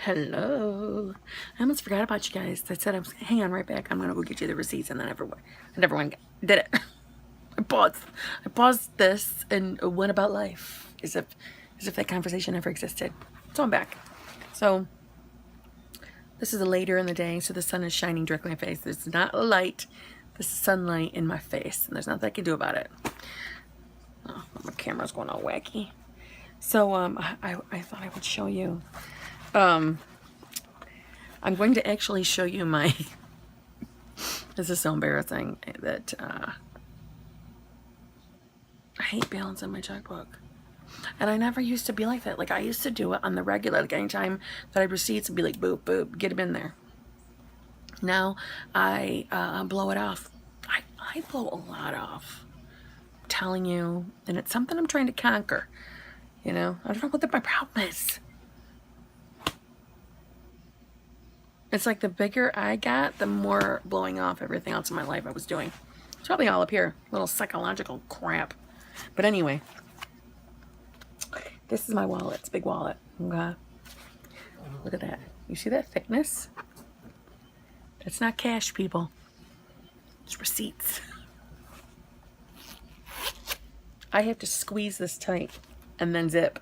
Hello. I almost forgot about you guys. I said I was hang on right back. I'm gonna go get you the receipts, and then everyone did it. I paused this and went about life as if that conversation never existed. So I'm back. So this is later in the day, so the sun is shining directly in my face. It's not a light. This is sunlight in my face, and there's nothing I can do about it. Oh, my camera's going all wacky. So I thought I would show you. I'm going to actually show you my. This is so embarrassing that I hate balancing my checkbook. And I never used to be like that. Like, I used to do it on the regular. Like, anytime that I had receipts, I'd be like, boop, boop, get them in there. Now, I blow it off. I blow a lot off. I'm telling you. And it's something I'm trying to conquer. You know? I don't know what my problem is. It's like the bigger I got, the more blowing off everything else in my life I was doing. It's probably all up here. Little psychological crap. But anyway. This is my wallet. It's a big wallet. Okay. Look at that. You see that thickness? That's not cash, people. It's receipts. I have to squeeze this tight and then zip.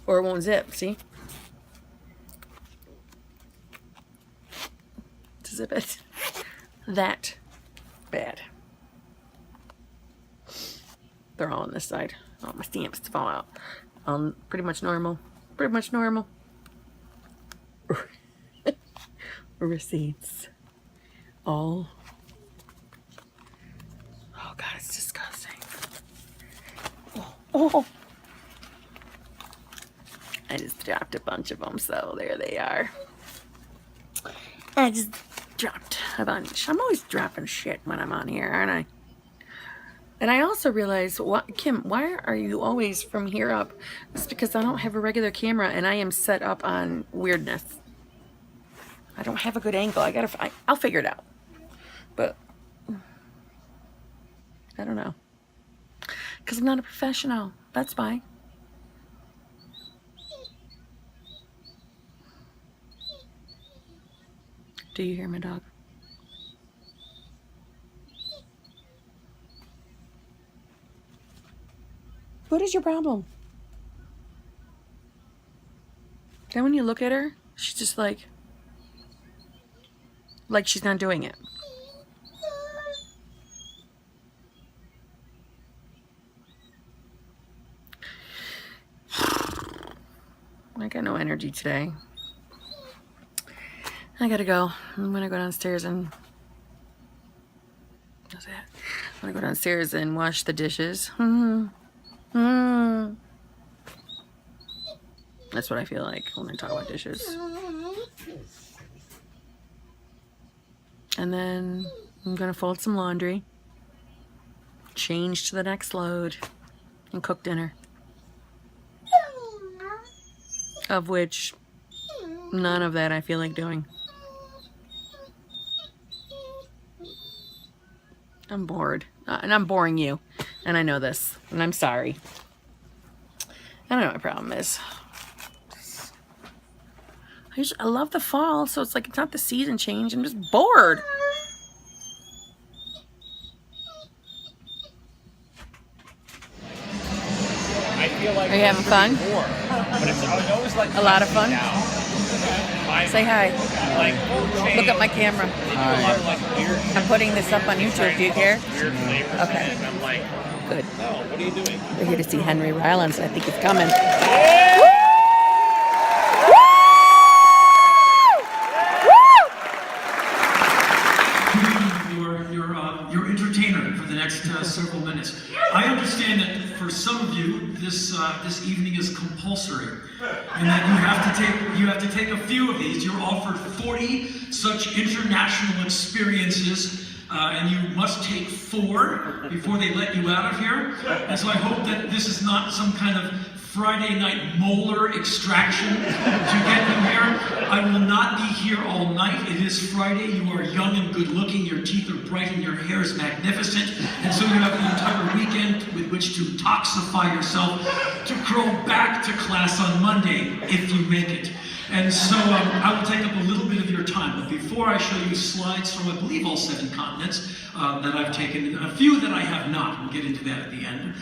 Or it won't zip, see? To zip it. That bad. They're all on this side. Oh, my stamps fall out. Pretty much normal. Pretty much normal. Receipts. All. Oh, God, it's disgusting. Oh. I just dropped a bunch of them, so there they are. I just dropped a bunch. I'm always dropping shit when I'm on here, aren't I? And I also realized, Kim, why are you always from here up? It's because I don't have a regular camera and I am set up on weirdness. I don't have a good angle. I'll figure it out. But I don't know. Because I'm not a professional. That's why. Do you hear my dog? What is your problem? Then when you look at her, she's just like she's not doing it. I got no energy today. I gotta go. I'm gonna go downstairs and what's that? I'm gonna go downstairs and wash the dishes. That's what I feel like when I talk about dishes. And then I'm gonna fold some laundry, change to the next load, and cook dinner. Of which none of that I feel like doing. I'm bored. And I'm boring you. And I know this. And I'm sorry. I don't know what my problem is. I love the fall, so it's like it's not the season change. I'm just bored. I feel like are you having fun? More, but it's always like a lot of fun? Say hi. Like, look at my camera. Hi. I'm putting this up on YouTube. Do you care? Okay. I'm like, good. Oh, what are you doing? We're here to see Henry Rollins. I think he's coming. Your entertainer for the next several minutes. I understand that for some of you, this evening is compulsory, and that you have to take a few of these. You're offered 40 such international experiences, and you must take 4 before they let you out of here. And so I hope that this is not some kind of Friday night molar extraction to get you here. I will not be here all night. It is Friday. You are young and good looking. Your teeth are bright and your hair is magnificent. And so you have the entire weekend with which to toxify yourself to grow back to class on Monday if you make it. And so I will take up a little bit of your time. But before I show you slides from, I believe, all 7 continents that I've taken, and a few that I have not, we'll get into that at the end,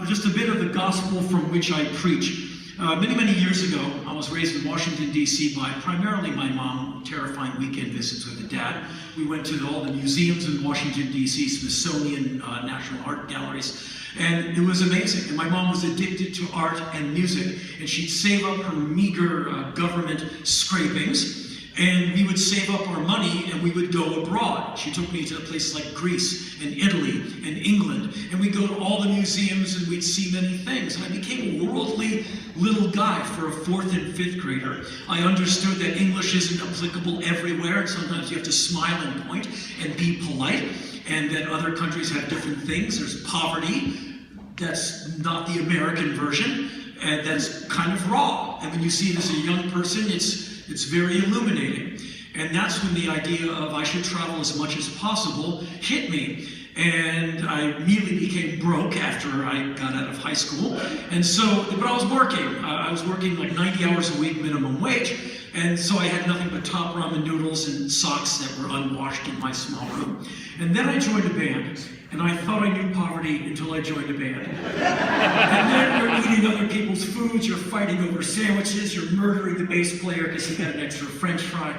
just a bit of the gospel from which I preach. Many, many years ago, I was raised in Washington, D.C. by primarily my mom, terrifying weekend visits with the dad. We went to all the museums in Washington, D.C., Smithsonian, National Art Galleries, and it was amazing. And my mom was addicted to art and music, and she'd save up her meager government scrapings, and we would save up our money and we would go abroad. She took me to places like Greece and Italy and England, and we'd go to all the museums and we'd see many things. And I became a worldly little guy for a 4th and 5th grader. I understood that English isn't applicable everywhere, and sometimes you have to smile and point and be polite, and that other countries have different things. There's poverty, that's not the American version, and that's kind of raw. And when you see it as a young person, it's very illuminating. And that's when the idea of I should travel as much as possible hit me. And I immediately became broke after I got out of high school. And so, but I was working. I was working like 90 hours a week minimum wage. And so I had nothing but top ramen noodles and socks that were unwashed in my small room. And then I joined a band. And I thought I knew poverty until I joined a band. And then you're eating other people's foods, you're fighting over sandwiches, you're murdering the bass player because he got an extra French fry.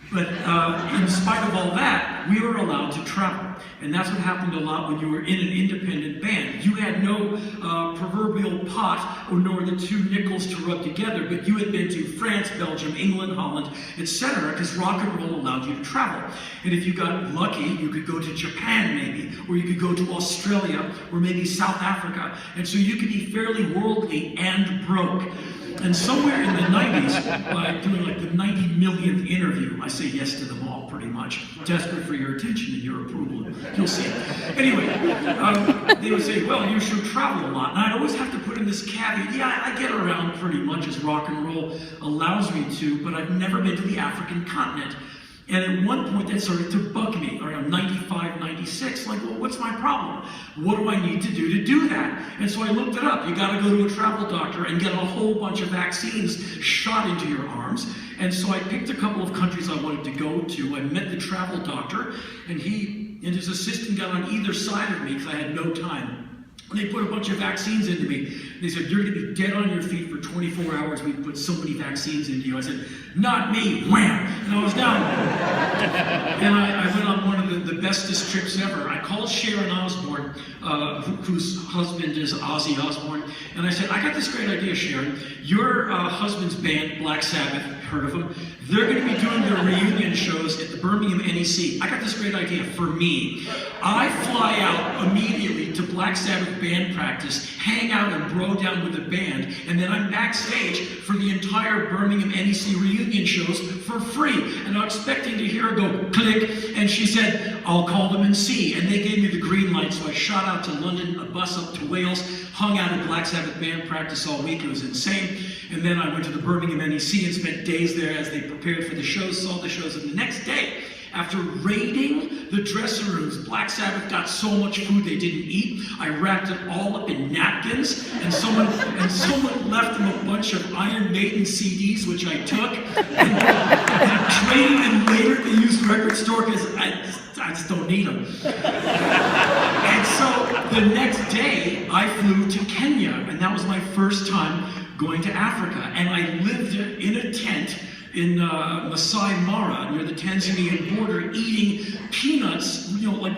But in spite of all that, we were allowed to travel. And that's what happened a lot when you were in an independent band. You had no proverbial pot or nor the 2 nickels to rub together, but you had been to France, Belgium, England, Holland, etc., because rock and roll allowed you to travel. And if you got lucky, you could go to Japan maybe, or you could go to Australia, or maybe South Africa. And so you could be fairly worldly and broke. And somewhere in the 90s, by doing like the 90 millionth interview, I say yes to them all pretty much, desperate for your attention and your approval. You'll see. Anyway, they would say, well, you should travel a lot. And I'd always have to put in this caveat, yeah, I get around pretty much as rock and roll allows me to, but I've never been to the African continent. And at one point that started to bug me, around 95, 96, like, well, what's my problem? What do I need to do that? And so I looked it up. You gotta go to a travel doctor and get a whole bunch of vaccines shot into your arms. And so I picked a couple of countries I wanted to go to. I met the travel doctor, and he and his assistant got on either side of me because I had no time. And they put a bunch of vaccines into me. They said, you're gonna be dead on your feet for 24 hours. We put so many vaccines into you. I said, not me, wham! And I was down. And I went on one of the bestest trips ever. I called Sharon Osbourne, whose husband is Ozzy Osbourne. And I said, I got this great idea, Sharon. Your husband's band, Black Sabbath, heard of them? They're gonna be doing their reunion shows at the Birmingham NEC. I got this great idea for me. I fly out immediately to Black Sabbath band practice, hang out and bro down with the band, and then I'm backstage for the entire Birmingham NEC reunion shows for free. And I'm expecting to hear her go click, and she said, I'll call them and see. And they gave me the green light, so I shot out to London, a bus up to Wales, hung out at Black Sabbath band practice all week. It was insane. And then I went to the Birmingham NEC and spent days there as they prepared for the shows, saw the shows, and the next day, after raiding the dressing rooms, Black Sabbath got so much food they didn't eat. I wrapped it all up in napkins, and someone left them a bunch of Iron Maiden CDs, which I took, and traded them later at the used record store because I just don't need them. And so the next day, I flew to Kenya, and that was my first time going to Africa. And I lived in a tent in Masai Mara, near the Tanzanian border, eating peanuts, like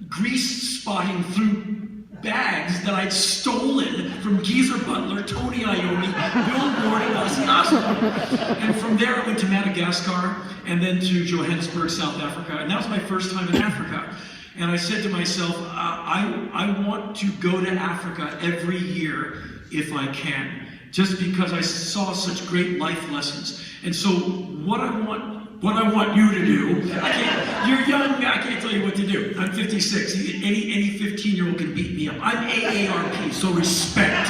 grease spotting through bags that I'd stolen from Geezer Butler, Tony Iommi, Bill Ward, and Ozzy Osbourne. And from there I went to Madagascar, and then to Johannesburg, South Africa, and that was my first time in Africa. And I said to myself, I want to go to Africa every year if I can, just because I saw such great life lessons. And so what I want you to do, you're young, I can't tell you what to do. I'm 56, any 15-year-old can beat me up. I'm AARP, so respect.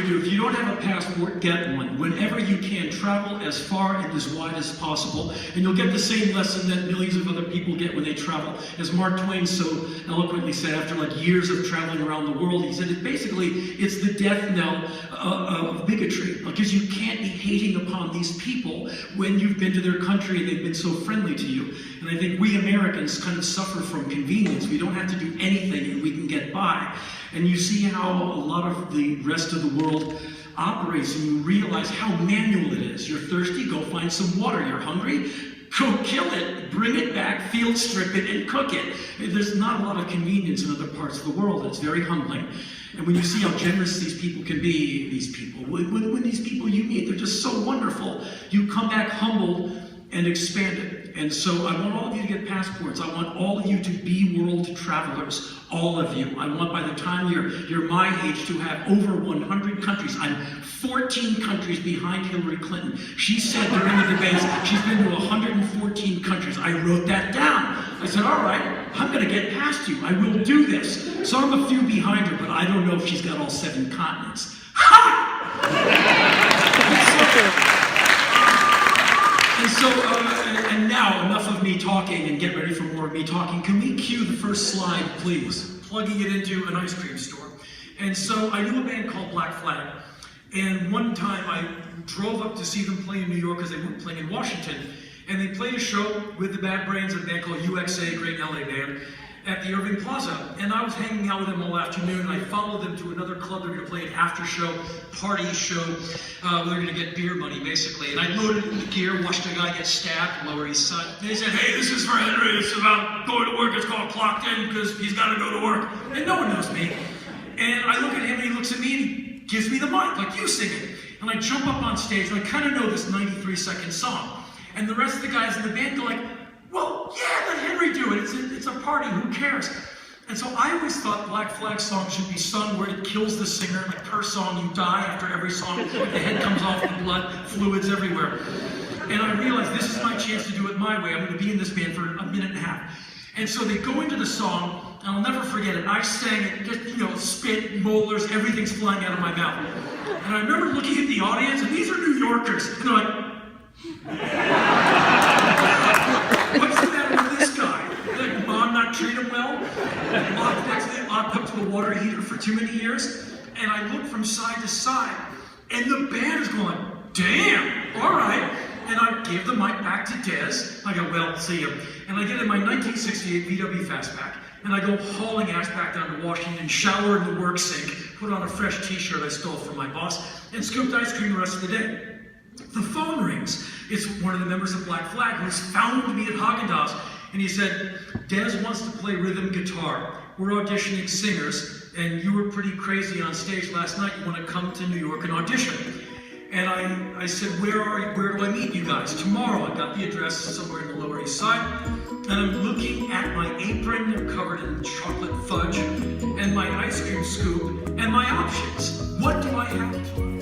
If you don't have a passport, get one. Whenever you can, travel as far and as wide as possible, and you'll get the same lesson that millions of other people get when they travel. As Mark Twain so eloquently said, after like years of traveling around the world, he said it's the death knell of bigotry, because you can't be hating upon these people when you've been to their country and they've been so friendly to you. And I think we Americans kind of suffer from convenience. We don't have to do anything and we can get by. And you see how a lot of the rest of the world operates, and you realize how manual it is. You're thirsty, go find some water. You're hungry, go kill it, bring it back, field strip it, and cook it. There's not a lot of convenience in other parts of the world. It's very humbling. And when you see how generous these people can be, when these people you meet, they're just so wonderful, you come back humbled and expanded. And so I want all of you to get passports. I want all of you to be world travelers. All of you. I want by the time you're my age to have over 100 countries. I'm 14 countries behind Hillary Clinton. She said during the debates she's been to 114 countries. I wrote that down. I said, all right, I'm going to get past you. I will do this. So I'm a few behind her, but I don't know if she's got all 7 continents. Ha! And so, and now, enough of me talking, and get ready for more of me talking. Can we cue the first slide, please? Plugging it into an ice cream store. And so I knew a band called Black Flag. And one time I drove up to see them play in New York because they weren't playing in Washington. And they played a show with the Bad Brains of a band called UXA, great LA band, at the Irving Plaza. And I was hanging out with them all afternoon, and I followed them to another club. They're going to play an after show, party show. They're going to get beer money, basically. And I loaded in the gear, watched a guy get stabbed, Lower East Side. And they said, hey, this is for Henry. It's about going to work. It's called Clocked In because he's got to go to work. And no one knows me. And I look at him, and he looks at me, and he gives me the mic, like, you sing it. And I jump up on stage, and I kind of know this 93-second song. And the rest of the guys in the band go like, well, yeah, let Henry do it. It's a party, who cares? And so I always thought Black Flag songs should be sung where it kills the singer. Like per song, you die after every song. The head comes off, the blood, fluids everywhere. And I realized this is my chance to do it my way. I'm going to be in this band for a minute and a half. And so they go into the song, and I'll never forget it. I sang it, just, spit, molars, everything's flying out of my mouth. And I remember looking at the audience, and these are New Yorkers. And they're like, what's the matter with this guy? Like, mom not treat him well? Locked up to a water heater for too many years? And I look from side to side, and the band is going, damn, all right. And I gave the mic back to Des. I go, well, see you. And I get in my 1968 VW Fastback, and I go hauling ass back down to Washington, shower in the work sink, put on a fresh t-shirt I stole from my boss, and scooped ice cream the rest of the day. The phone rings. It's one of the members of Black Flag who's found me at Haagen-Dazs, and he said, Des wants to play rhythm guitar. We're auditioning singers, and you were pretty crazy on stage last night. You want to come to New York and audition? And I said, where do I meet you guys? Tomorrow. I got the address somewhere in the Lower East Side, and I'm looking at my apron covered in chocolate fudge, and my ice cream scoop, and my options. What do I have?